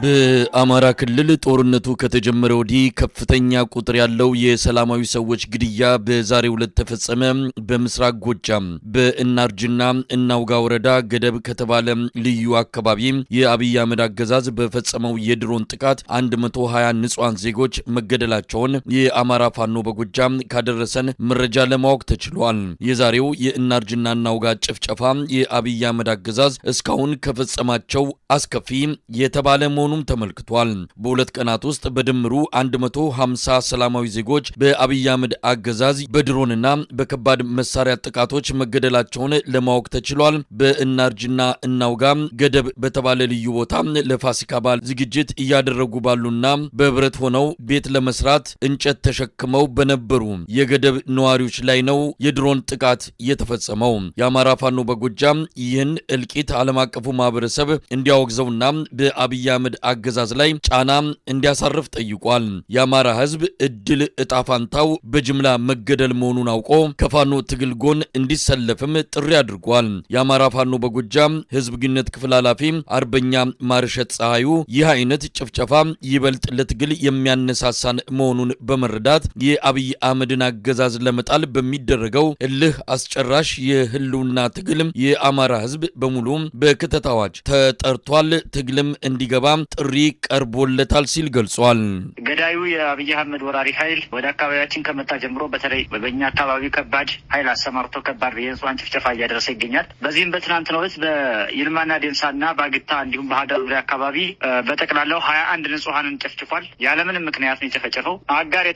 በአማራ ክልል ጦርነቱ ከተጀመረ ወዲህ ከፍተኛ ቁጥር ያለው የሰላማዊ ሰዎች ግድያ በዛሬው ዕለት ተፈጸመ። በምስራቅ ጎጃም በእናርጅና እናውጋ ወረዳ ገደብ ከተባለ ልዩ አካባቢ የአብይ አህመድ አገዛዝ በፈጸመው የድሮን ጥቃት 120 ንጹሃን ዜጎች መገደላቸውን የአማራ ፋኖ በጎጃም ካደረሰን መረጃ ለማወቅ ተችሏል። የዛሬው የእናርጅና እናውጋ ጭፍጨፋ የአብይ አህመድ አገዛዝ እስካሁን ከፈጸማቸው አስከፊ የተባለ መሆኑም ተመልክቷል። በሁለት ቀናት ውስጥ በድምሩ 150 ሰላማዊ ዜጎች በአብይ አህመድ አገዛዝ በድሮንና በከባድ መሳሪያ ጥቃቶች መገደላቸውን ለማወቅ ተችሏል። በእናርጅና እናውጋ ገደብ በተባለ ልዩ ቦታ ለፋሲካ በዓል ዝግጅት እያደረጉ ባሉና በህብረት ሆነው ቤት ለመስራት እንጨት ተሸክመው በነበሩ የገደብ ነዋሪዎች ላይ ነው የድሮን ጥቃት የተፈጸመው። የአማራ ፋኖ በጎጃም ይህን እልቂት ዓለም አቀፉ ማህበረሰብ እንዲያወግዘውና በአብይ አህመድ አገዛዝ ላይ ጫና እንዲያሳርፍ ጠይቋል። የአማራ ህዝብ እድል እጣፋንታው በጅምላ መገደል መሆኑን አውቆ ከፋኖ ትግል ጎን እንዲሰለፍም ጥሪ አድርጓል። የአማራ ፋኖ በጎጃም ህዝብ ግንኙነት ክፍል ኃላፊ አርበኛ ማርሸት ፀሐዩ ይህ አይነት ጭፍጨፋ ይበልጥ ለትግል የሚያነሳሳን መሆኑን በመረዳት የአብይ አህመድን አገዛዝ ለመጣል በሚደረገው እልህ አስጨራሽ የህልውና ትግል የአማራ ህዝብ በሙሉ በክተት አዋጅ ተጠርቷል፣ ትግልም እንዲገባ ጥሪ ቀርቦለታል ሲል ገልጿል። ገዳዩ የአብይ አህመድ ወራሪ ኃይል ወደ አካባቢያችን ከመጣ ጀምሮ በተለይ በእኛ አካባቢ ከባድ ኃይል አሰማርቶ ከባድ የንጹሃን ጭፍጨፋ እያደረሰ ይገኛል። በዚህም በትናንትናው ዕለት በይልማና ዴንሳና ባግታ እንዲሁም በሀገር ዙሪያ አካባቢ በጠቅላላው 21 ንጹሃንን ጨፍጭፏል። ያለምንም ምክንያት ነው የተፈጨፈው። አጋር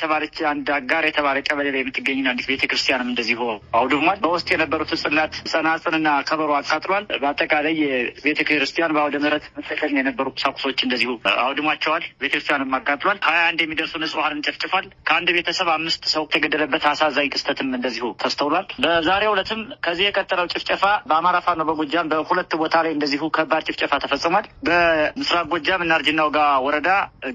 የተባለ ቀበሌ ላይ የምትገኝ አንዲት ቤተክርስቲያንም እንደዚሁ አውድሟል። በውስጥ የነበሩት ጽላት፣ ጸናጽልና ከበሮ አቃጥሏል። በአጠቃላይ የቤተክርስቲያን በአውደ ምሕረት መጠቀም የነበሩ ቁሳቁሶች እንደዚሁ አውድሟቸዋል። ቤተክርስቲያንም አቃጥሏል። 21 የሚደርሱ ንጹሃንን ጨፍጭፏል። ከአንድ ቤተሰብ 5 ሰው የተገደለበት አሳዛኝ ክስተትም እንደዚሁ ተስተውሏል። በዛሬው ዕለትም ከዚህ የቀጠለው ጭፍጨፋ በአማራ ፋኖ በጎጃም በሁለት ቦታ ላይ እንደዚሁ ከባድ ጭፍጨፋ ተፈጽሟል። በምስራቅ ጎጃም እናርጅና ውጋ ወረዳ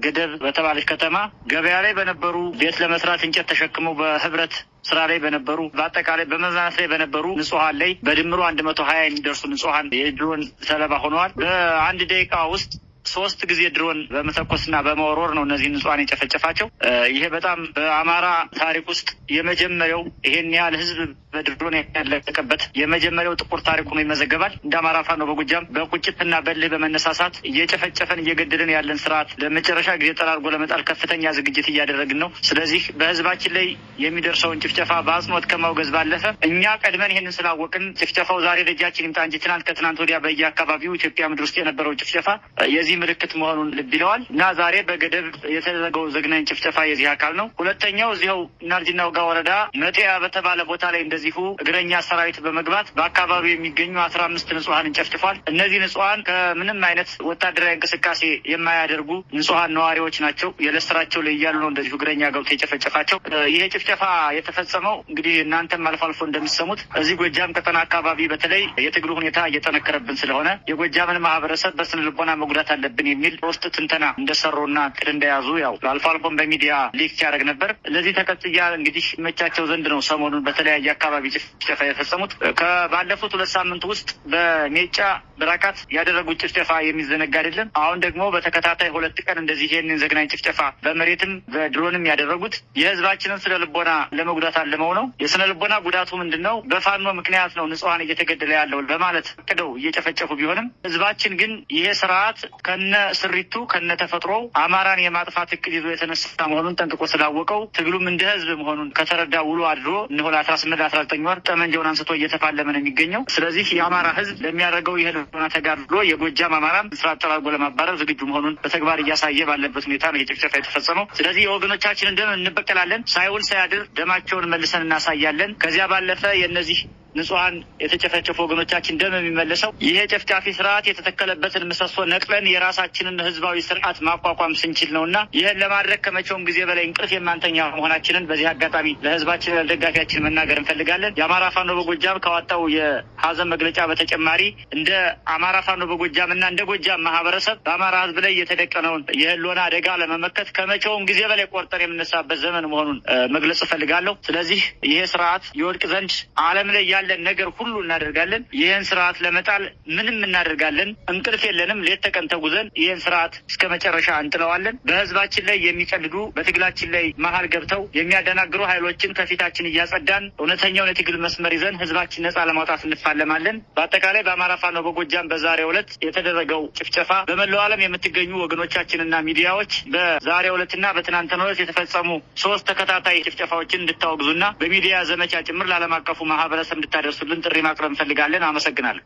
ገደብ በተባለች ከተማ ገበያ ላይ በነበሩ ቤት ለመስራት እንጨት ተሸክመው በህብረት ስራ ላይ በነበሩ በአጠቃላይ በመዝናናት ላይ በነበሩ ንጹሃን ላይ በድምሩ 120 የሚደርሱ ንጹሃን የድሮን ሰለባ ሆነዋል። በአንድ ደቂቃ ውስጥ 3 ጊዜ ድሮን በመተኮስና በመወርወር ነው እነዚህ ንጹሃን የጨፈጨፋቸው። ይሄ በጣም በአማራ ታሪክ ውስጥ የመጀመሪያው ይሄን ያህል ህዝብ በድሮን ያለቀበት የመጀመሪያው ጥቁር ታሪክ ሆኖ ይመዘገባል። እንደ አማራ ፋኖ በጎጃም በቁጭትና በልህ በመነሳሳት እየጨፈጨፈን እየገደልን ያለን ስርዓት ለመጨረሻ ጊዜ ጠራርጎ ለመጣል ከፍተኛ ዝግጅት እያደረግን ነው። ስለዚህ በህዝባችን ላይ የሚደርሰውን ጭፍጨፋ በአጽንኦት ከማውገዝ ባለፈ እኛ ቀድመን ይሄንን ስላወቅን ጭፍጨፋው ዛሬ ደጃችን ይምጣ እንጂ ከትናንት ወዲያ በየአካባቢው ኢትዮጵያ ምድር ውስጥ የነበረው ጭፍጨፋ የዚህ ምልክት መሆኑን ልብ ይለዋል እና ዛሬ በገደብ የተደረገው ዘግናኝ ጭፍጨፋ የዚህ አካል ነው። ሁለተኛው እዚያው እናርጅና ውጋ ወረዳ መጤያ በተባለ ቦታ ላይ እንደዚሁ እግረኛ ሰራዊት በመግባት በአካባቢው የሚገኙ 15 ንጹሃንን ጨፍጭፏል። እነዚህ ንጹሃን ከምንም አይነት ወታደራዊ እንቅስቃሴ የማያደርጉ ንጹሃን ነዋሪዎች ናቸው። የለስራቸው ላይ እያሉ ነው እንደዚሁ እግረኛ ገብቶ የጨፈጨፋቸው። ይሄ ጭፍጨፋ የተፈጸመው እንግዲህ እናንተም አልፎ አልፎ እንደሚሰሙት እዚህ ጎጃም ቀጠና አካባቢ በተለይ የትግሉ ሁኔታ እየጠነከረብን ስለሆነ የጎጃምን ማህበረሰብ በስነ ልቦና መጉዳት አለብን የሚል ውስጥ ትንተና እንደሰሩና እቅድ እንደያዙ ያው አልፎ አልፎም በሚዲያ ሊክ ሲያደርግ ነበር። ለዚህ ተከትያ እንግዲህ መቻቸው ዘንድ ነው ሰሞኑን በተለያየ አካባቢ ጭፍጨፋ የፈጸሙት። ከባለፉት 2 ሳምንት ውስጥ በሜጫ ብራካት ያደረጉት ጭፍጨፋ የሚዘነጋ አይደለም። አሁን ደግሞ በተከታታይ 2 ቀን እንደዚህ ይሄንን ዘግናኝ ጭፍጨፋ በመሬትም በድሮንም ያደረጉት የህዝባችንን ስነ ልቦና ለመጉዳት አለመው ነው። የስነ ልቦና ጉዳቱ ምንድነው? በፋኖ ምክንያት ነው ንጹሃን እየተገደለ ያለው በማለት አቅደው እየጨፈጨፉ ቢሆንም ህዝባችን ግን ይሄ ስርዓት ከነ ስሪቱ ከነ ተፈጥሮ አማራን የማጥፋት እቅድ ይዞ የተነሳ መሆኑን ጠንቅቆ ስላወቀው ትግሉም እንደ ህዝብ መሆኑን ከተረዳ ውሎ አድሮ እነሆ 18-19 ወር ጠመንጃውን አንስቶ እየተፋለመ ነው የሚገኘው። ስለዚህ የአማራ ህዝብ ለሚያደርገው የህልውና ተጋድሎ የጎጃም አማራም ስርዓት ጠራርጎ ለማባረር ዝግጁ መሆኑን በተግባር እያሳየ ባለበት ሁኔታ ነው የጭፍጨፋ የተፈጸመው። ስለዚህ የወገኖቻችንን ደም እንበቀላለን፣ ሳይውል ሳያድር ደማቸውን መልሰን እናሳያለን። ከዚያ ባለፈ የእነዚህ ንጹሃን የተጨፈጨፉ ወገኖቻችን ደም የሚመለሰው ይሄ ጨፍጫፊ ስርዓት የተተከለበትን ምሰሶ ነቅለን የራሳችንን ህዝባዊ ስርዓት ማቋቋም ስንችል ነውና ይህን ለማድረግ ከመቼውም ጊዜ በላይ እንቅልፍ የማንተኛ መሆናችንን በዚህ አጋጣሚ ለህዝባችን ለደጋፊያችን መናገር እንፈልጋለን። የአማራ ፋኖ በጎጃም ካወጣው የሀዘን መግለጫ በተጨማሪ እንደ አማራ ፋኖ በጎጃም እና እንደ ጎጃም ማህበረሰብ በአማራ ህዝብ ላይ የተደቀነውን የህልውና አደጋ ለመመከት ከመቼውም ጊዜ በላይ ቆርጠን የምነሳበት ዘመን መሆኑን መግለጽ እፈልጋለሁ። ስለዚህ ይሄ ስርዓት ይወድቅ ዘንድ ዓለም ላይ ያለ ያለን ነገር ሁሉ እናደርጋለን። ይህን ስርዓት ለመጣል ምንም እናደርጋለን። እንቅልፍ የለንም። ሌት ተቀን ተጉዘን ይህን ስርዓት እስከ መጨረሻ እንጥለዋለን። በህዝባችን ላይ የሚቀልዱ በትግላችን ላይ መሀል ገብተው የሚያደናግሩ ኃይሎችን ከፊታችን እያጸዳን እውነተኛውን የትግል መስመር ይዘን ህዝባችን ነጻ ለማውጣት እንፋለማለን። በአጠቃላይ በአማራ ፋኖ በጎጃም በዛሬው ዕለት የተደረገው ጭፍጨፋ በመላው ዓለም የምትገኙ ወገኖቻችንና ሚዲያዎች በዛሬው ዕለትና በትናንትናው ዕለት የተፈጸሙ 3 ተከታታይ ጭፍጨፋዎችን እንድታወግዙና በሚዲያ ዘመቻ ጭምር ለዓለም አቀፉ ማህበረሰብ እንድታደርሱልን ጥሪ ማቅረብ እንፈልጋለን። አመሰግናለሁ።